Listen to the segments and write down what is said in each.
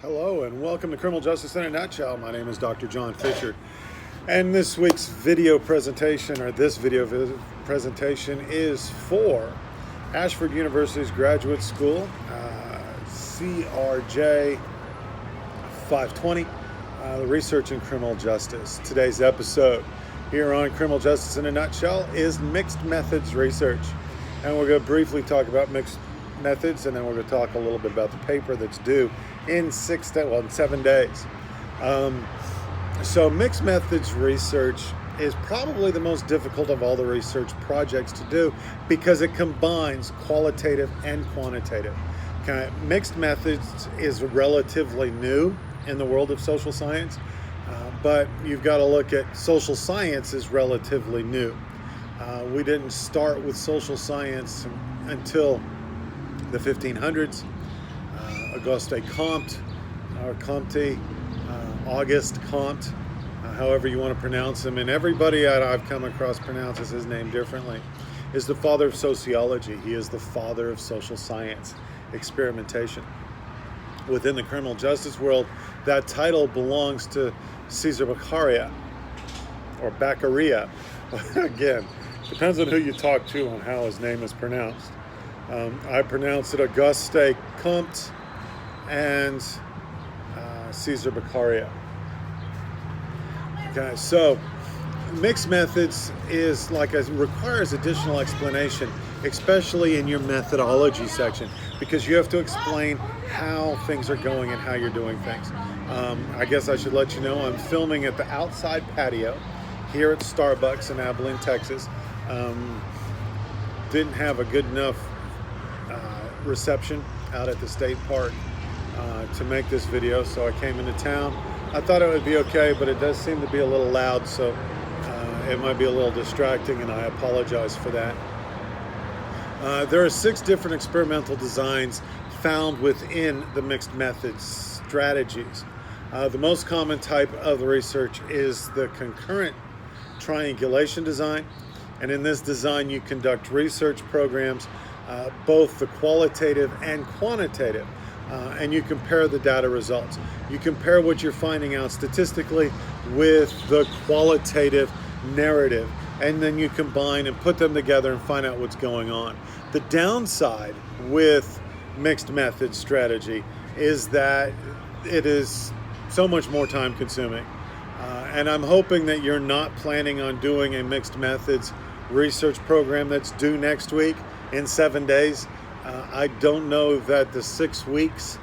Hello and welcome to Criminal Justice in a Nutshell. My name is Dr. John Fisher, and this week's video presentation, is for Ashford University's Graduate School, CRJ 520, Research in Criminal Justice. Today's episode here on Criminal Justice in a Nutshell is mixed methods research, and we're going to briefly talk about mixed methods, and then we're going to talk a little bit about the paper that's due in 7 days. So mixed methods research is probably the most difficult of all the research projects to do because it combines qualitative and quantitative. Mixed methods is relatively new in the world of social science, but you've got to look at social science is relatively new. We didn't start with social science until the 1500s. Auguste Comte, or Comte, Auguste Comte, however you want to pronounce him, and everybody I've come across pronounces his name differently, is the father of sociology. He is the father of social science experimentation. Within the criminal justice world, that title belongs to Caesar Beccaria, or Beccaria. Again, depends on who you talk to on how his name is pronounced. I pronounce it Auguste Comte and Caesar Beccaria. Okay, so mixed methods is requires additional explanation, especially in your methodology section, because you have to explain how things are going and how you're doing things. I guess I should let you know I'm filming at the outside patio here at Starbucks in Abilene, Texas. Didn't have a good enough reception out at the state park to make this video, so I came into town. I thought it would be okay, but it does seem to be a little loud, so it might be a little distracting, and I apologize for that. There are 6 different experimental designs found within the mixed methods strategies. The most common type of research is the concurrent triangulation design, and in this design you conduct research programs, both the qualitative and quantitative, and you compare the data results. You compare what you're finding out statistically with the qualitative narrative, and then you combine and put them together and find out what's going on. The downside with mixed method strategy is that it is so much more time consuming. And I'm hoping that you're not planning on doing a mixed methods research program that's due next week in 7 days. I don't know that the 6 weeks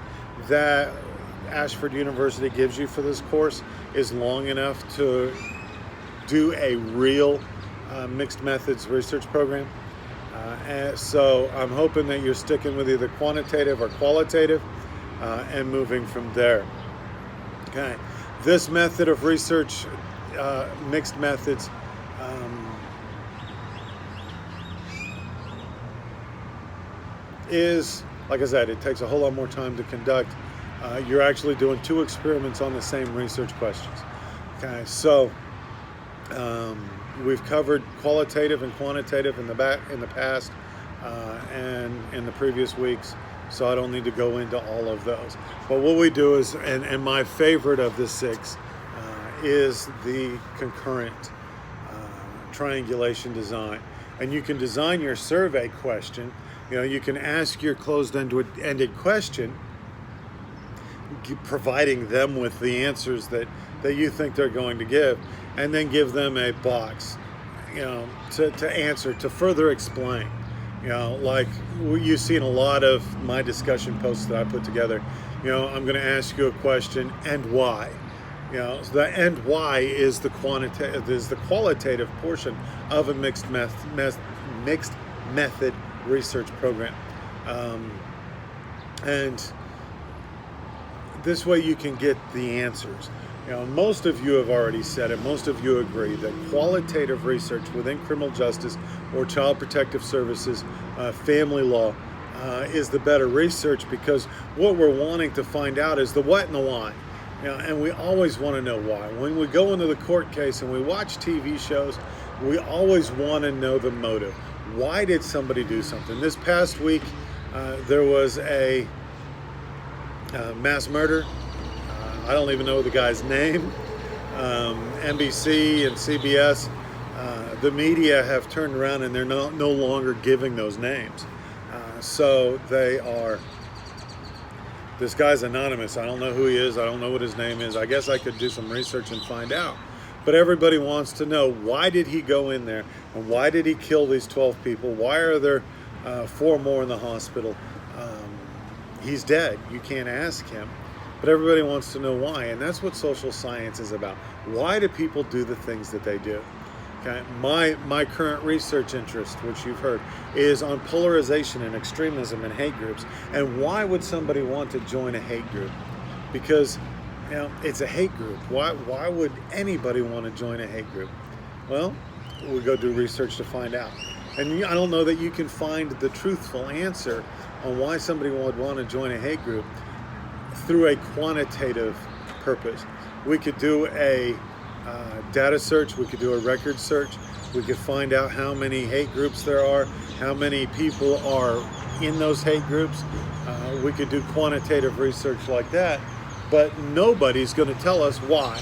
that Ashford University gives you for this course is long enough to do a real mixed methods research program. And so I'm hoping that you're sticking with either quantitative or qualitative and moving from there. Okay, this method of research, mixed methods, is, like I said, it takes a whole lot more time to conduct. You're actually doing 2 experiments on the same research questions. Okay, so we've covered qualitative and quantitative in the past and in the previous weeks, so I don't need to go into all of those. But what we do is, and my favorite of the 6 is the concurrent triangulation design. And you can design your survey question. You can ask your closed-ended question, providing them with the answers that you think they're going to give, and then give them a box, to answer, to further explain. Like you've seen a lot of my discussion posts that I put together. I'm going to ask you a question, and why? So the and why is the qualitative portion of a mixed method research program, and this way you can get the answers. Most of you have already said it. Most of you agree that qualitative research within criminal justice or child protective services, family law, is the better research, because what we're wanting to find out is the what and the why. And we always want to know why. When we go into the court case and we watch TV shows, we always want to know the motive. Why did somebody do something? This past week, there was a mass murder I don't even know the guy's name. NBC and CBS, the media have turned around and they're no longer giving those names. So they are, this guy's anonymous. I don't know who he is. I don't know what his name is. I guess I could do some research and find out. But everybody wants to know, why did he go in there? And why did he kill these 12 people? Why are there 4 more in the hospital? He's dead. You can't ask him. But everybody wants to know why. And that's what social science is about. Why do people do the things that they do? Okay. My current research interest, which you've heard, is on polarization and extremism and hate groups. And why would somebody want to join a hate group? Because, you know, it's a hate group. Why would anybody want to join a hate group? Well, we'll go do research to find out. And I don't know that you can find the truthful answer on why somebody would want to join a hate group through a quantitative purpose. We could do a data search, we could do a record search, we could find out how many hate groups there are, how many people are in those hate groups. We could do quantitative research like that, but nobody's going to tell us why.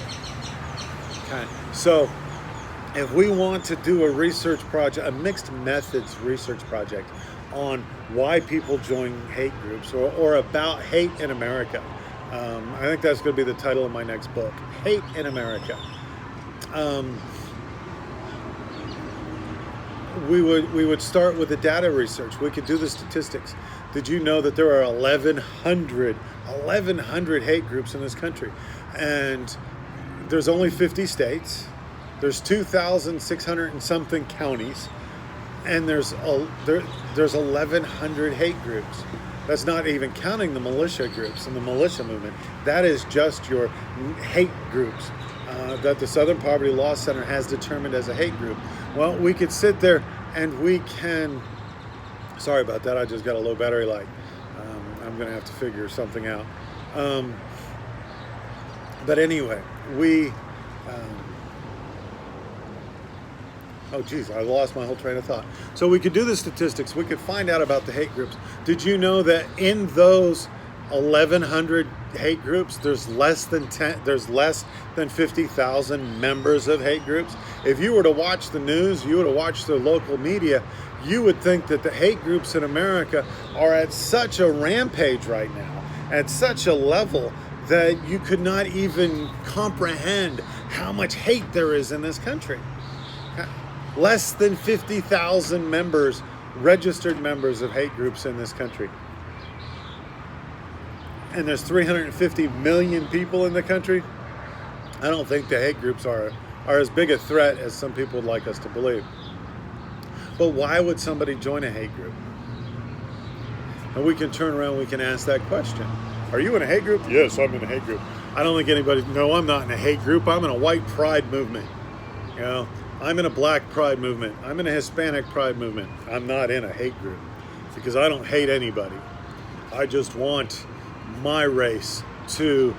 Okay. So if we want to do a research project, a mixed methods research project on why people join hate groups or about hate in America, I think that's going to be the title of my next book, Hate in America. We would start with the data research. We could do the statistics. Did you know that there are 1,100 hate groups in this country? And there's only 50 states. There's 2,600 and something counties. And there's 1,100 hate groups. That's not even counting the militia groups and the militia movement. That is just your hate groups that the Southern Poverty Law Center has determined as a hate group. Well, we could sit there and we can, sorry about that, I just got a low battery light. I'm going to have to figure something out. But anyway, oh geez, I lost my whole train of thought. So we could do the statistics. We could find out about the hate groups. Did you know that in those 1,100 hate groups, there's less than 50,000 members of hate groups? If you were to watch the news, you were to watch the local media, you would think that the hate groups in America are at such a rampage right now, at such a level that you could not even comprehend how much hate there is in this country. Less than 50,000 members, registered members of hate groups in this country. And there's 350 million people in the country. I don't think the hate groups are as big a threat as some people would like us to believe. But why would somebody join a hate group? And we can turn around, we can ask that question. Are you in a hate group? Yes, I'm in a hate group. I don't think anybody, no, I'm not in a hate group. I'm in a white pride movement. You know, I'm in a black pride movement. I'm in a Hispanic pride movement. I'm not in a hate group because I don't hate anybody. I just want my race to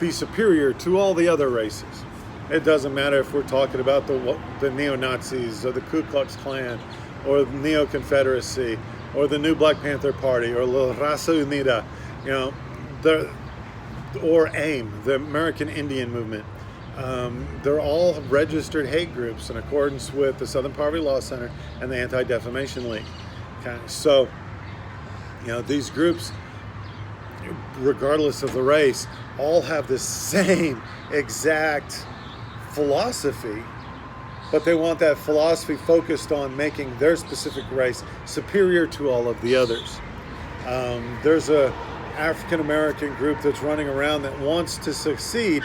be superior to all the other races. It doesn't matter if we're talking about the neo-Nazis or the Ku Klux Klan or the Neo-Confederacy or the New Black Panther Party or La Raza Unida, you know, or AIM, the American Indian Movement. They're all registered hate groups in accordance with the Southern Poverty Law Center and the Anti-Defamation League. Okay, so you know, these groups, regardless of the race, all have the same exact philosophy, but they want that philosophy focused on making their specific race superior to all of the others. There's a African American group that's running around that wants to succeed.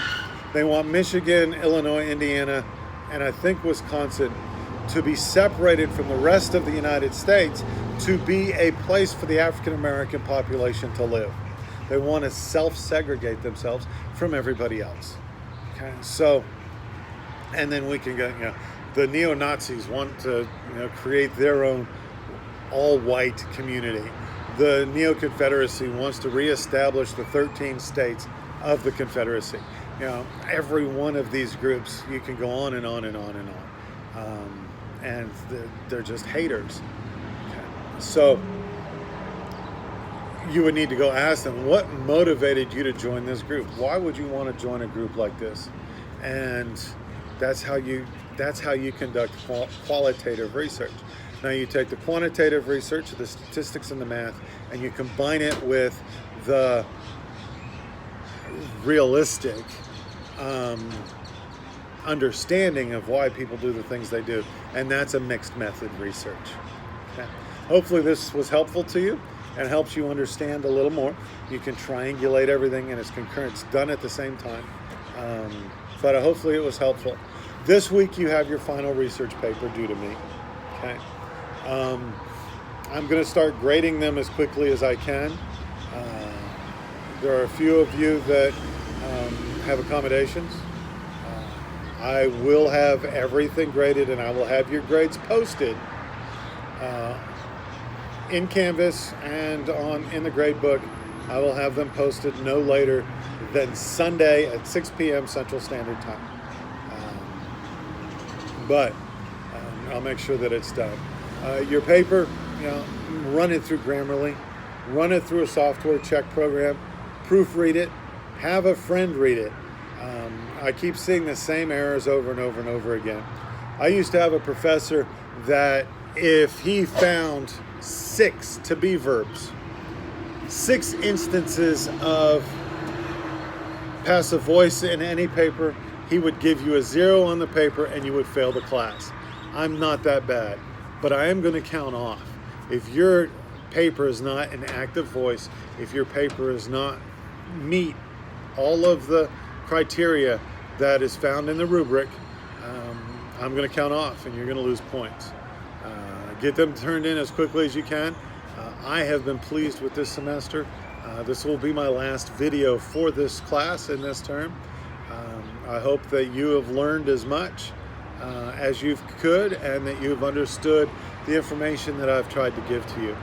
They want Michigan, Illinois, Indiana, and I think Wisconsin to be separated from the rest of the United States to be a place for the African American population to live. They want to self-segregate themselves from everybody else. Okay, so, and then we can go, you know, the neo-Nazis want to, you know, create their own all-white community. The Neo-Confederacy wants to reestablish the 13 states of the Confederacy. You know, every one of these groups, you can go on and on and on and on. And they're just haters. Okay. So you would need to go ask them, what motivated you to join this group? Why would you want to join a group like this? And that's how you conduct qualitative research. Now you take the quantitative research, the statistics and the math, and you combine it with the realistic understanding of why people do the things they do, and that's a mixed method research. Okay. Hopefully this was helpful to you and helps you understand a little more. You can triangulate everything, and it's concurrent. It's done at the same time. But hopefully it was helpful. This week you have your final research paper due to me. Okay. I'm going to start grading them as quickly as I can. There are a few of you that have accommodations. I will have everything graded, and I will have your grades posted in Canvas and in the grade book. I will have them posted no later than Sunday at 6 p.m. Central Standard Time. But I'll make sure that it's done. Your paper, run it through Grammarly, run it through a software check program, proofread it, have a friend read it. I keep seeing the same errors over and over and over again. I used to have a professor that if he found 6 to-be verbs, 6 instances of passive voice in any paper, he would give you a 0 on the paper and you would fail the class. I'm not that bad, but I am going to count off. If your paper is not an active voice, if your paper is not meet all of the criteria that is found in the rubric, I'm going to count off and you're going to lose points. Get them turned in as quickly as you can. I have been pleased with this semester. This will be my last video for this class in this term. I hope that you have learned as much as you could, and that you've understood the information that I've tried to give to you.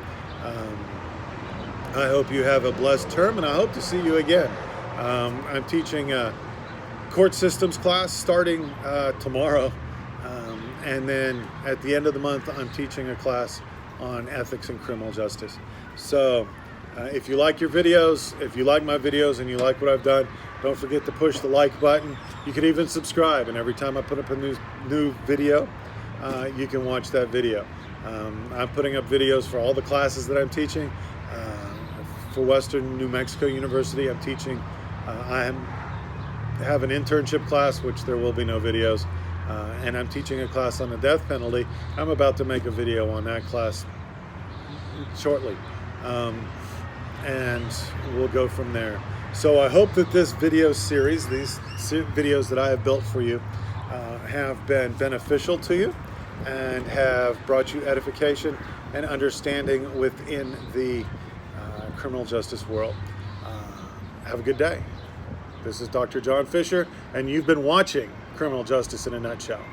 I hope you have a blessed term, and I hope to see you again. I'm teaching a court systems class starting tomorrow, and then at the end of the month I'm teaching a class on ethics and criminal justice. So if you like your videos, if you like my videos and you like what I've done, don't forget to push the like button. You can even subscribe, and every time I put up a new video, you can watch that video. I'm putting up videos for all the classes that I'm teaching. For Western New Mexico University, I'm teaching, I have an internship class, which there will be no videos, and I'm teaching a class on the death penalty. I'm about to make a video on that class shortly, and we'll go from there. So I hope that this video series, these videos that I have built for you, have been beneficial to you and have brought you edification and understanding within the criminal justice world. Have a good day. This is Dr. John Fisher, and you've been watching Criminal Justice in a Nutshell.